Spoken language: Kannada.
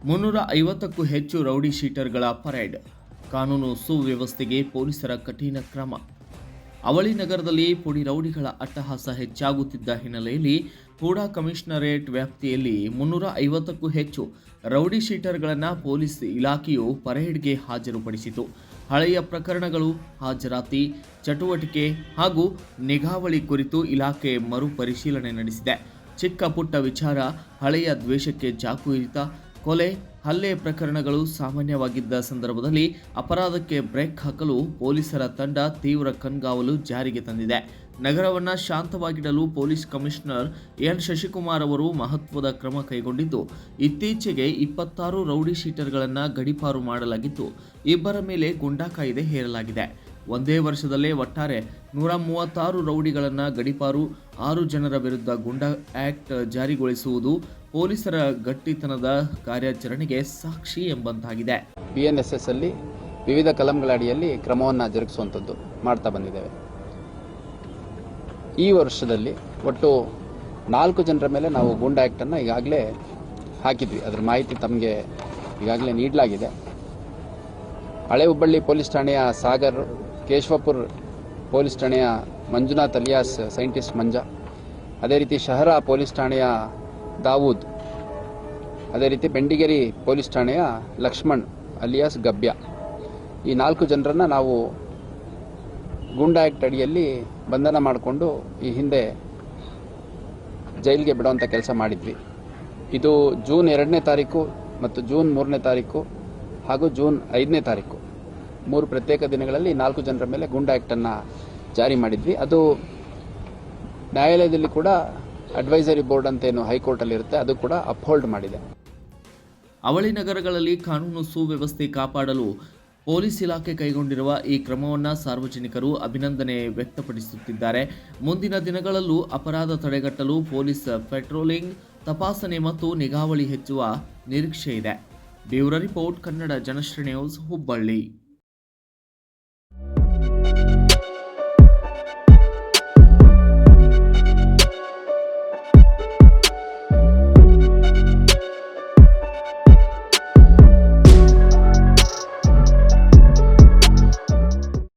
350ಕ್ಕೂ ಹೆಚ್ಚು ರೌಡಿ ಶೀಟರ್ಗಳ ಪರೇಡ್. ಕಾನೂನು ಸುವ್ಯವಸ್ಥೆಗೆ ಪೊಲೀಸರ ಕಠಿಣ ಕ್ರಮ. ಅವಳಿ ನಗರದಲ್ಲಿ ಪುಡಿ ರೌಡಿಗಳ ಅಟ್ಟಹಾಸ ಹೆಚ್ಚಾಗುತ್ತಿದ್ದ ಹಿನ್ನೆಲೆಯಲ್ಲಿ ಹೂಡಾ ಕಮಿಷನರೇಟ್ ವ್ಯಾಪ್ತಿಯಲ್ಲಿ 350ಕ್ಕೂ ಹೆಚ್ಚು ರೌಡಿ ಶೀಟರ್ಗಳನ್ನು ಪೊಲೀಸ್ ಇಲಾಖೆಯು ಪರೇಡ್ಗೆ ಹಾಜರುಪಡಿಸಿತು. ಹಳೆಯ ಪ್ರಕರಣಗಳು, ಹಾಜರಾತಿ, ಚಟುವಟಿಕೆ ಹಾಗೂ ನಿಗಾವಳಿ ಕುರಿತು ಇಲಾಖೆ ಮರುಪರಿಶೀಲನೆ ನಡೆಸಿದೆ. ಚಿಕ್ಕ ಪುಟ್ಟ ವಿಚಾರ, ಹಳೆಯ ದ್ವೇಷಕ್ಕೆ ಚಾಕು ಇರಿತ, ಕೊಲೆ, ಹಲ್ಲೆ ಪ್ರಕರಣಗಳು ಸಾಮಾನ್ಯವಾಗಿದ್ದ ಸಂದರ್ಭದಲ್ಲಿ ಅಪರಾಧಕ್ಕೆ ಬ್ರೇಕ್ ಹಾಕಲು ಪೊಲೀಸರ ತಂಡ ತೀವ್ರ ಕಣ್ಗಾವಲು ಜಾರಿಗೆ ತಂದಿದೆ. ನಗರವನ್ನು ಶಾಂತವಾಗಿಡಲು ಪೊಲೀಸ್ ಕಮಿಷನರ್ ಎನ್ ಶಶಿಕುಮಾರ್ ಅವರು ಮಹತ್ವದ ಕ್ರಮ ಕೈಗೊಂಡಿದ್ದು, ಇತ್ತೀಚೆಗೆ 26 ರೌಡಿ ಶೀಟರ್ಗಳನ್ನು ಗಡೀಪಾರು ಮಾಡಲಾಗಿದ್ದು, ಇಬ್ಬರ ಮೇಲೆ ಗೂಂಡಾ ಕಾಯ್ದೆ ಹೇರಲಾಗಿದೆ. ಒಂದೇ ವರ್ಷದಲ್ಲೇ ಒಟ್ಟಾರೆ 136 ರೌಡಿಗಳನ್ನು ಗಡೀಪಾರು, 6 ಜನರ ವಿರುದ್ಧ ಗೂಂಡಾ ಆಕ್ಟ್ ಜಾರಿಗೊಳಿಸುವುದು ಪೊಲೀಸರ ಗಟ್ಟಿತನದ ಕಾರ್ಯಾಚರಣೆಗೆ ಸಾಕ್ಷಿ ಎಂಬಂತಾಗಿದೆ. BNSS ಅಲ್ಲಿ ವಿವಿಧ ಕಲಂಗಳ ಅಡಿಯಲ್ಲಿ ಕ್ರಮವನ್ನು ಜರುಗಿಸುವಂಥದ್ದು ಮಾಡ್ತಾ ಬಂದಿದ್ದೇವೆ. ಈ ವರ್ಷದಲ್ಲಿ ಒಟ್ಟು 4 ಜನರ ಮೇಲೆ ನಾವು ಗೂಂಡಾ ಆ್ಯಕ್ಟನ್ನು ಈಗಾಗಲೇ ಹಾಕಿದ್ವಿ. ಅದರ ಮಾಹಿತಿ ತಮಗೆ ಈಗಾಗಲೇ ನೀಡಲಾಗಿದೆ. ಹಳೆ ಹುಬ್ಬಳ್ಳಿ ಪೊಲೀಸ್ ಠಾಣೆಯ ಸಾಗರ್, ಕೇಶವಪುರ ಪೊಲೀಸ್ ಠಾಣೆಯ ಮಂಜುನಾಥ್ ಅಲಿಯಾಸ್ ಸೈಂಟಿಸ್ಟ್ ಮಂಜ, ಅದೇ ರೀತಿ ಶಹರ ಪೊಲೀಸ್ ಠಾಣೆಯ ದಾವೂದ್, ಅದೇ ರೀತಿ ಬೆಂಡಿಗೇರಿ ಪೊಲೀಸ್ ಠಾಣೆಯ ಲಕ್ಷ್ಮಣ್ ಅಲಿಯಾಸ್ ಗಬ್ಯ, ಈ 4 ಜನರನ್ನು ನಾವು ಗೂಂಡಾ ಆ್ಯಕ್ಟ್ ಅಡಿಯಲ್ಲಿ ಬಂಧನ ಮಾಡಿಕೊಂಡು ಈ ಹಿಂದೆ ಜೈಲಿಗೆ ಬಿಡುವಂಥ ಕೆಲಸ ಮಾಡಿದ್ವಿ. ಇದು ಜೂನ್ 2ನೇ ತಾರೀಕು ಮತ್ತು ಜೂನ್ 3ನೇ ತಾರೀಕು ಹಾಗೂ ಜೂನ್ 5ನೇ ತಾರೀಕು 3 ಪ್ರತ್ಯೇಕ ದಿನಗಳಲ್ಲಿ 4 ಜನರ ಮೇಲೆ ಗೂಂಡಾ ಆ್ಯಕ್ಟನ್ನು ಜಾರಿ ಮಾಡಿದ್ವಿ. ಅದು ನ್ಯಾಯಾಲಯದಲ್ಲಿ ಕೂಡ ಅಡ್ವೈಸರಿ ಬೋರ್ಡ್ ಅಂತ ಏನು ಹೈಕೋರ್ಟಲ್ಲಿ ಇರುತ್ತೆ, ಅದು ಕೂಡ ಅಪ್ಹೋಲ್ಡ್ ಮಾಡಿದೆ. ಅವಳಿ ನಗರಗಳಲ್ಲಿ ಕಾನೂನು ಸುವ್ಯವಸ್ಥೆ ಕಾಪಾಡಲು ಪೊಲೀಸ್ ಇಲಾಖೆ ಕೈಗೊಂಡಿರುವ ಈ ಕ್ರಮವನ್ನು ಸಾರ್ವಜನಿಕರು ಅಭಿನಂದನೆ ವ್ಯಕ್ತಪಡಿಸುತ್ತಿದ್ದಾರೆ. ಮುಂದಿನ ದಿನಗಳಲ್ಲೂ ಅಪರಾಧ ತಡೆಗಟ್ಟಲು ಪೊಲೀಸ್ ಪೆಟ್ರೋಲಿಂಗ್, ತಪಾಸಣೆ ಮತ್ತು ನಿಗಾವಳಿ ಹೆಚ್ಚುವ ನಿರೀಕ್ಷೆ ಇದೆ. Bureau report, Kannada Janashree news, Hubballi.